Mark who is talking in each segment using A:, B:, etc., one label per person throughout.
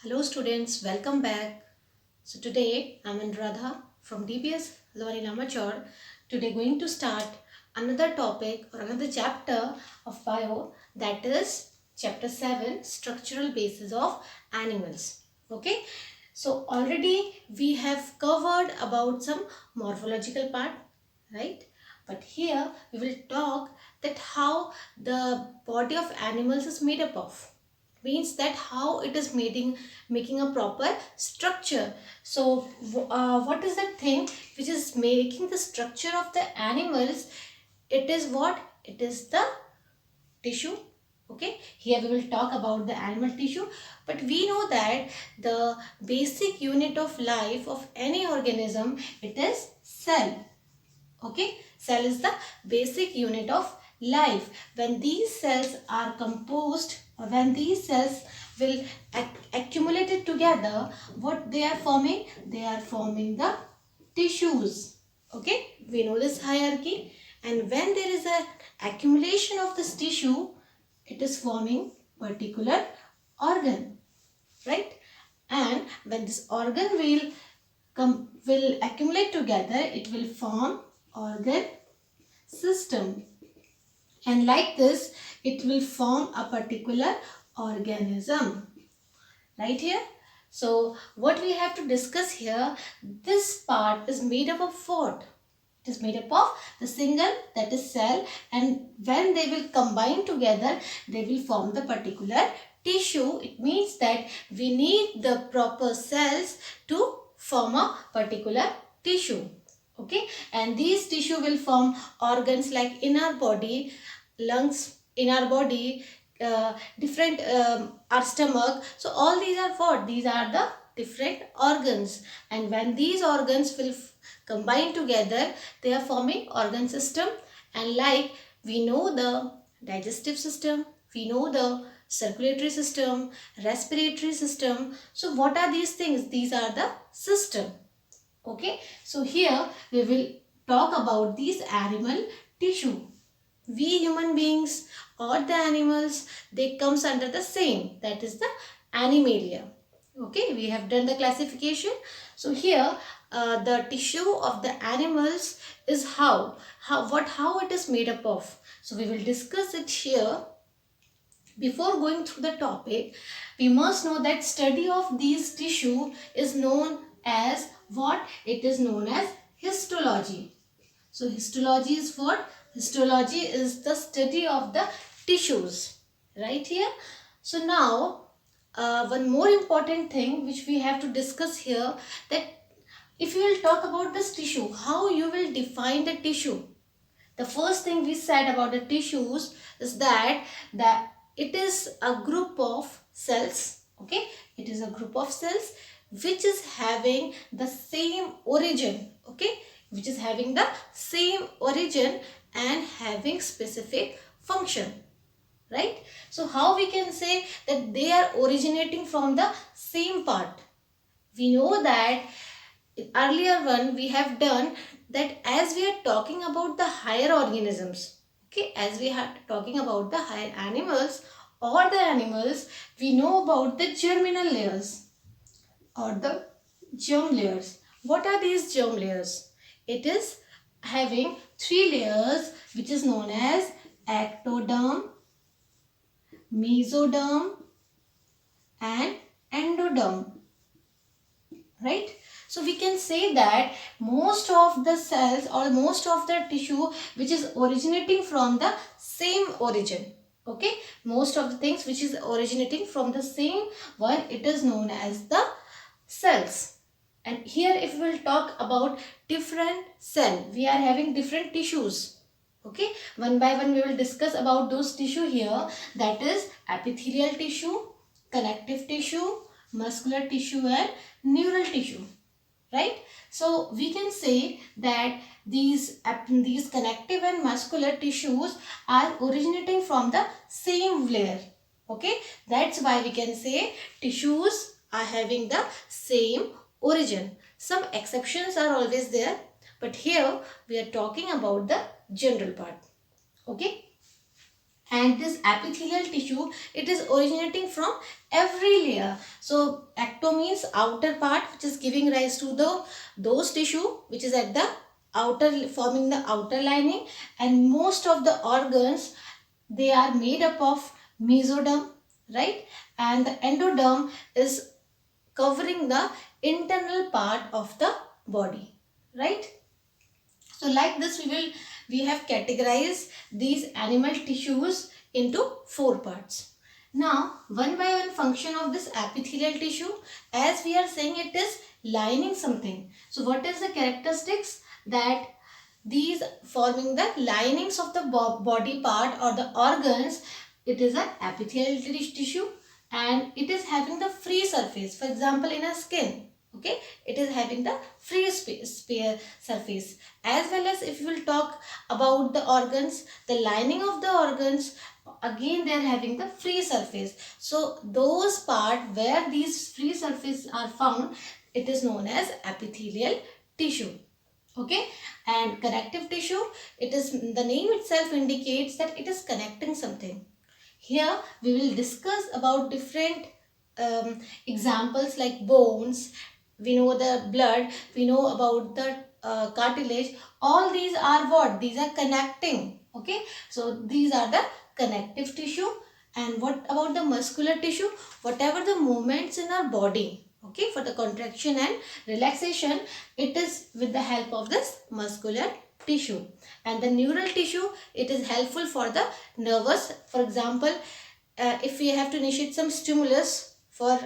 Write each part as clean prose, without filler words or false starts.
A: Hello students, welcome back. So today I'm Radha from DBS Learning Amateur. Today going to start another topic or another chapter of bio, that is chapter 7, structural basis of animals. Okay, so already we have covered about some morphological part, right? But here we will talk that how the body of animals is made up of, means that how it is making a proper structure. So what is that thing which is making the structure of the animals? It is what? It is the tissue. Okay, here we will talk about the animal tissue, but we know that the basic unit of life of any organism, it is cell. Okay, cell is the basic unit of life. When these cells are composed, or when these cells will accumulate it together, what they are forming? They are forming the tissues. Okay, we know this hierarchy, and when there is a accumulation of this tissue, it is forming particular organ, right? And when this organ will accumulate together, it will form organ system, and like this it will form a particular organism right here. So what we have to discuss here, this part is made up of what? It is made up of the single, that is cell, and when they will combine together, they will form the particular tissue. It means that we need the proper cells to form a particular tissue. Okay, and these tissue will form organs like in our body, lungs, in our body, different our stomach. So all these are what? These are the different organs, and when these organs will combine together, they are forming organ system. And like we know the digestive system, we know the circulatory system, respiratory system. So what are these things? These are the system. Okay, so here we will talk about these animal tissue. We human beings or the animals, they comes under the same, that is the animalia. Okay, we have done the classification. So here the tissue of the animals is how it is made up of. So we will discuss it here. Before going through the topic, we must know that study of these tissue is known as what? It is known as histology. So histology is what? Histology is the study of the tissues, right here. So now one more important thing which we have to discuss here, that if you will talk about this tissue, how you will define the tissue. The first thing we said about the tissues is that it is a group of cells. Okay, it is a group of cells which is having the same origin. Okay, which is having the same origin and having specific function, right? So how we can say that they are originating from the same part? We know that in earlier one we have done that, as we are talking about the higher organisms, okay, as we are talking about the higher animals or the animals, we know about the germinal layers or the germ layers. What are these germ layers? It is having three layers which is known as ectoderm, mesoderm and endoderm, right? So we can say that most of the cells or most of the tissue which is originating from the same origin. Okay, most of the things which is originating from the same one, it is known as the cells. And here if we will talk about different cell, we are having different tissues. Okay, one by one we will discuss about those tissue here, that is epithelial tissue, connective tissue, muscular tissue and neural tissue, right? So we can say that these connective and muscular tissues are originating from the same layer. Okay, that's why we can say tissues are having the same origin. Some exceptions are always there, but here we are talking about the general part. Okay, And this epithelial tissue, it is originating from every layer. So ecto means outer part, which is giving rise to those tissue which is at the outer, forming the outer lining. And most of the organs, they are made up of mesoderm, right? And the endoderm is covering the internal part of the body, right? So like this, we have categorized these animal tissues into 4 parts. Now, one by one function of this epithelial tissue, as we are saying, it is lining something. So what is the characteristics? That these forming the linings of the body part or the organs, it is an epithelial tissue, and it is having the free surface. For example, in a skin, okay, it is having the free surface. As well as if you will talk about the organs, the lining of the organs, again they are having the free surface. So those part where these free surface are found, it is known as epithelial tissue. Okay, and connective tissue, it is, the name itself indicates that it is connecting something. Here we will discuss about different examples like bones. We know the blood, we know about the cartilage. All these are what? These are connecting. Okay, so these are the connective tissue. And what about the muscular tissue? Whatever the movements in our body, okay, for the contraction and relaxation, it is with the help of this muscular tissue. And the neural tissue, it is helpful for the nervous. For example, if we have to initiate some stimulus for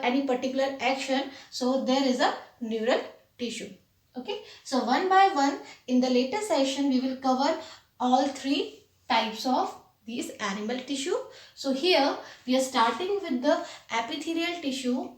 A: any particular action, so there is a neural tissue. Okay, so one by one in the later session we will cover all 3 types of these animal tissue. So here we are starting with the epithelial tissue.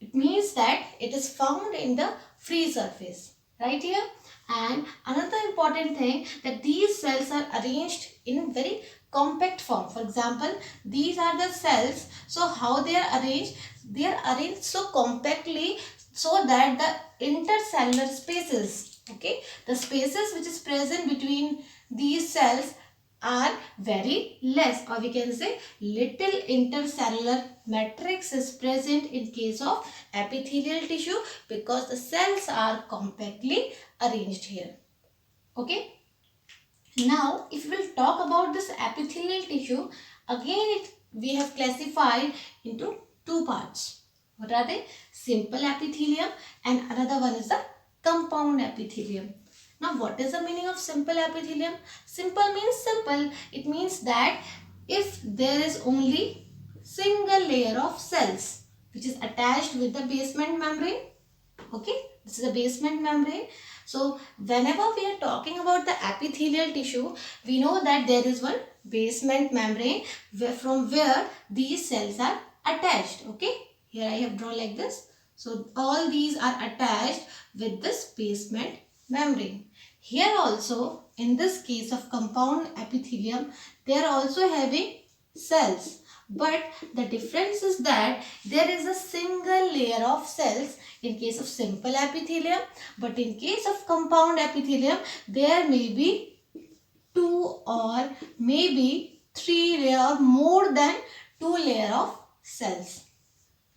A: It means that it is found in the free surface, right here. And another important thing, that these cells are arranged in very compact form. For example, these are the cells. So how they are arranged? They are arranged so compactly so that the intercellular spaces, okay, the spaces which is present between these cells are very less, or we can say little intercellular matrix is present in case of epithelial tissue, because the cells are compactly arranged here. Okay, now if we will talk about this epithelial tissue, again we have classified into 2 parts. What are they? Simple epithelium, and another one is the compound epithelium. Now what is the meaning of simple epithelium? Simple means simple. It means that if there is only single layer of cells which is attached with the basement membrane, okay, this is the basement membrane. So whenever we are talking about the epithelial tissue, we know that there is one basement membrane from where these cells are attached. Okay, here I have drawn like this. So all these are attached with this basement membrane. Here also, in this case of compound epithelium, they are also having cells. But the difference is that there is a single layer of cells in case of simple epithelium. But in case of compound epithelium, there may be 2 or maybe 3 layer or more than 2 layer of cells.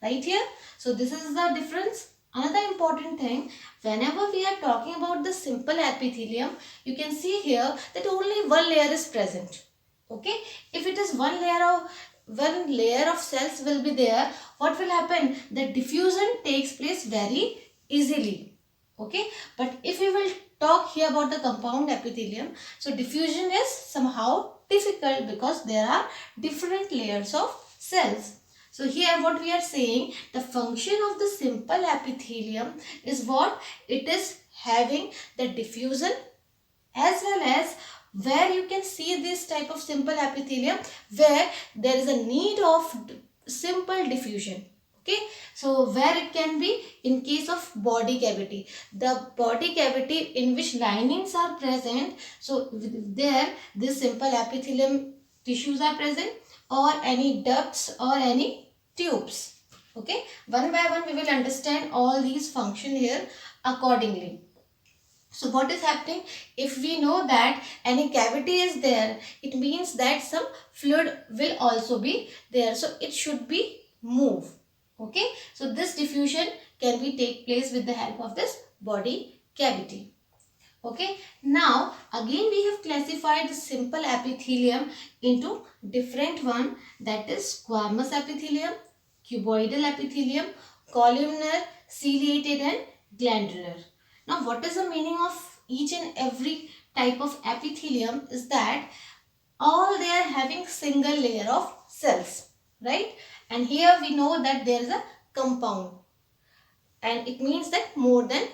A: Right here. So this is the difference. Another important thing, whenever we are talking about the simple epithelium, you can see here that only one layer is present. Okay, if it is one layer of cells will be there, what will happen? The diffusion takes place very easily. Okay, but if we will talk here about the compound epithelium, so diffusion is somehow difficult because there are different layers of cells. So here what we are saying, the function of the simple epithelium is what? It is having the diffusion, as well as where you can see this type of simple epithelium where there is a need of simple diffusion. Okay, so where it can be in case of body cavity, the body cavity in which linings are present, so there this simple epithelium tissues are present, or any ducts or any tubes. Okay, one by one we will understand all these function here accordingly. So what is happening? If we know that any cavity is there, it means that some fluid will also be there. So it should be move. Okay. So this diffusion can be take place with the help of this body cavity. Okay. Now again we have classified the simple epithelium into different one, that is squamous epithelium, cuboidal epithelium, columnar, ciliated and glandular. Now what is the meaning of each and every type of epithelium is that all they are having single layer of cells, right? And here we know that there is a compound, and it means that more than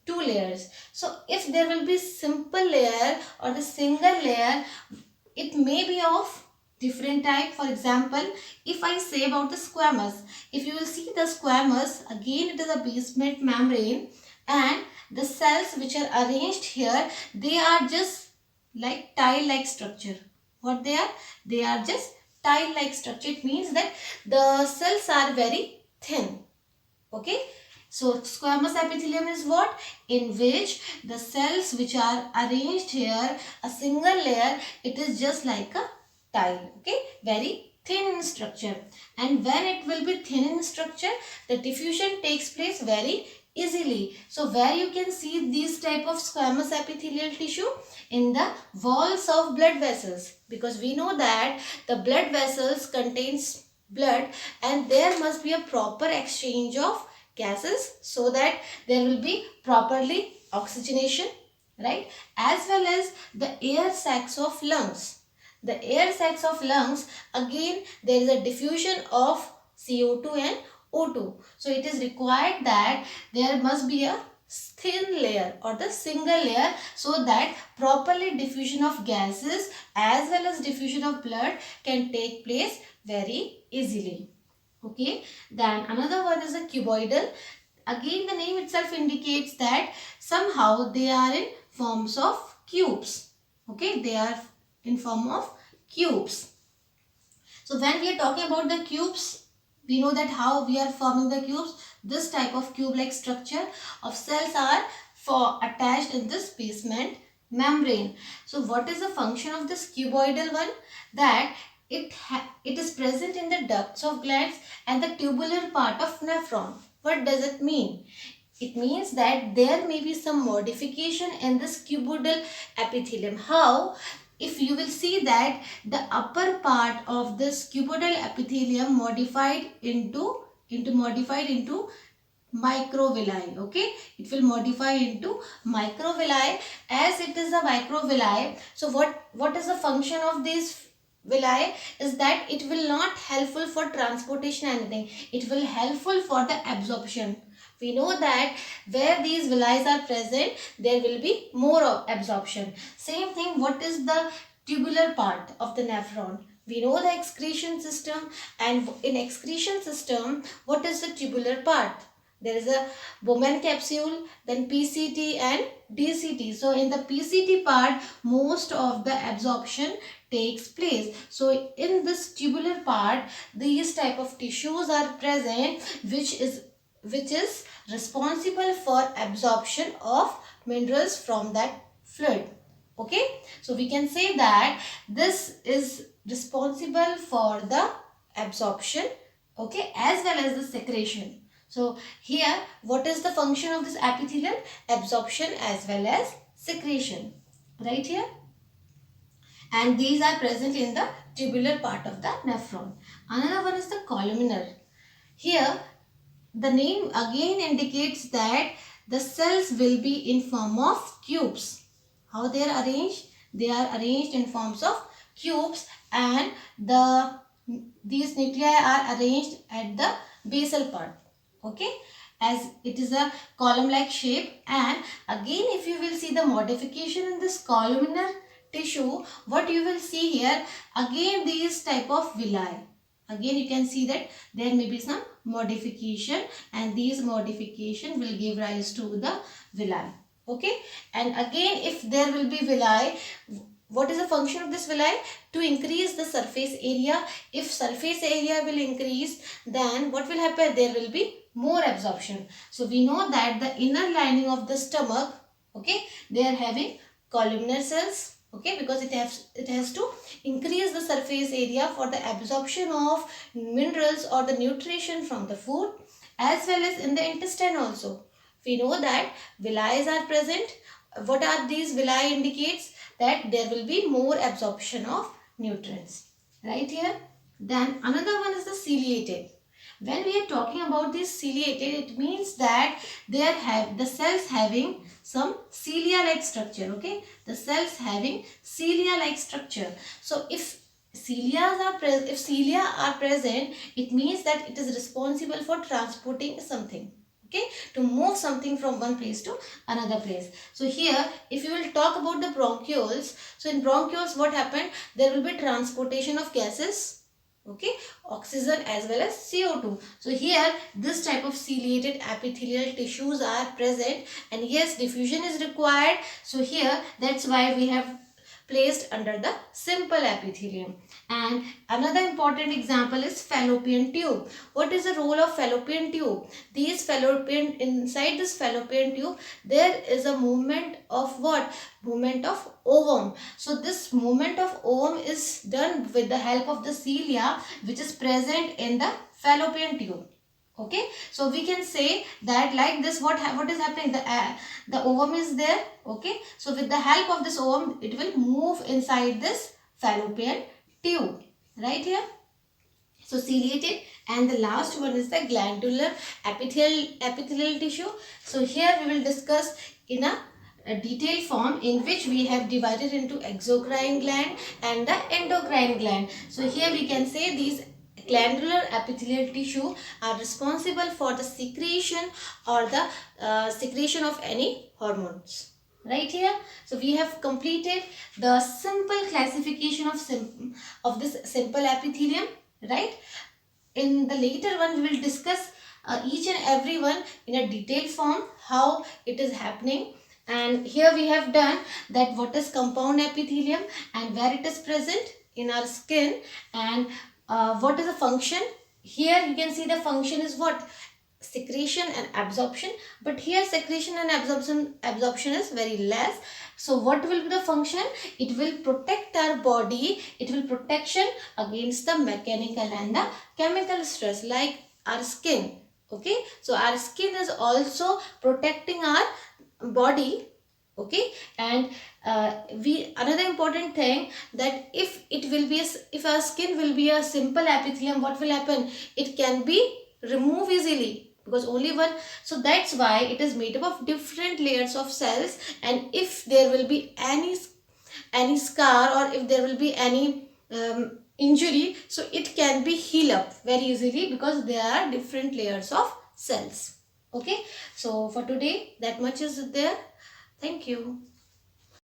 A: two layers. So if there will be simple layer or the single layer, it may be of different type. For example, if I say about the squamous, if you will see the squamous, again it is a basement membrane, and the cells which are arranged here, they are just like tile like structure. What they are? They are just tile like structure. It means that the cells are very thin. Okay. So squamous epithelium is what? In which the cells which are arranged here, a single layer, it is just like a tile. Okay. Very thin in structure. And when it will be thin in structure, the diffusion takes place very easily. So where you can see these type of squamous epithelial tissue? In the walls of blood vessels. Because we know that the blood vessels contains blood, and there must be a proper exchange of gases so that there will be properly oxygenation, right? As well as the air sacs of lungs. The air sacs of lungs, again there is a diffusion of CO2 and O2. So it is required that there must be a thin layer or the single layer so that properly diffusion of gases as well as diffusion of blood can take place very easily. Okay. Then another one is a cuboidal. Again the name itself indicates that somehow they are in forms of cubes. Okay. They are in form of cubes. So when we are talking about the cubes, we know that how we are forming the cubes. This type of cube-like structure of cells are attached in this basement membrane. So what is the function of this cuboidal one? That it is present in the ducts of glands and the tubular part of nephron. What does it mean? It means that there may be some modification in this cuboidal epithelium. How? If you will see that the upper part of this cuboidal epithelium modified into microvilli. Okay, it will modify into microvilli. As it is a microvilli, so what is the function of this villi is that it will not helpful for transportation anything. It will helpful for the absorption. We know that where these villi are present, there will be more of absorption. Same thing, what is the tubular part of the nephron? We know the excretion system, and in excretion system, what is the tubular part? There is a Bowman capsule, then PCT and DCT. So in the PCT part, most of the absorption takes place. So in this tubular part, these type of tissues are present, which is responsible for absorption of minerals from that fluid. Okay, so we can say that this is responsible for the absorption, okay, as well as the secretion. So here, what is the function of this epithelium? Absorption as well as secretion, right here. And these are present in the tubular part of the nephron. Another one is the columnar. Here, the name again indicates that the cells will be in form of cubes. How they are arranged? They are arranged in forms of cubes, and these nuclei are arranged at the basal part. Okay, as it is a column-like shape. And again, if you will see the modification in this columnar tissue, what you will see here, again these type of villi. Again you can see that there may be some modification, and these modification will give rise to the villi. Okay, and again if there will be villi, what is the function of this villi? To increase the surface area. If surface area will increase, then what will happen? There will be more absorption. So we know that the inner lining of the stomach, Okay, they are having columnar cells. Okay, because it has to increase the surface area for the absorption of minerals or the nutrition from the food, as well as in the intestine also. We know that villi are present. What are these villi? Indicates that there will be more absorption of nutrients. Right here. Then another one is the ciliated. When we are talking about this ciliated, it means that the cells having some cilia-like structure. Okay, the cells having cilia-like structure. So if cilia are present, it means that it is responsible for transporting something. Okay, to move something from one place to another place. So here, if you will talk about the bronchioles, so in bronchioles, what happened? There will be transportation of gases. Okay, oxygen as well as CO2. So here this type of ciliated epithelial tissues are present, and yes, diffusion is required. So here that's why we have placed under the simple epithelium. And another important example is fallopian tube. What is the role of fallopian tube? Inside this fallopian tube, there is a movement of what? Movement of ovum. So this movement of ovum is done with the help of the cilia, which is present in the fallopian tube. Okay, so we can say that like this, what is happening? The ovum is there. Okay, so with the help of this ovum, it will move inside this fallopian tube. Right here. So ciliated, and the last one is the glandular epithelial tissue. So here we will discuss in a detailed form, in which we have divided into exocrine gland and the endocrine gland. So here we can say these glandular epithelial tissue are responsible for the secretion or the secretion of any hormones. Right here. So we have completed the simple classification of this simple epithelium. Right. In the later one, we will discuss each and every one in a detailed form, how it is happening. And here we have done that what is compound epithelium and where it is present in our skin, and what is the function. Here you can see the function is what? Secretion and absorption, but here secretion and absorption is very less. So what will be the function? It will protect our body. It will protection against the mechanical and the chemical stress, like our skin. Okay, so our skin is also protecting our body. Okay, and another important thing, that if our skin will be a simple epithelium, what will happen? It can be removed easily, because only one. So that's why it is made up of different layers of cells, and if there will be any scar, or if there will be any injury, so it can be healed up very easily, because there are different layers of cells. Okay, so for today that much is there. Thank you.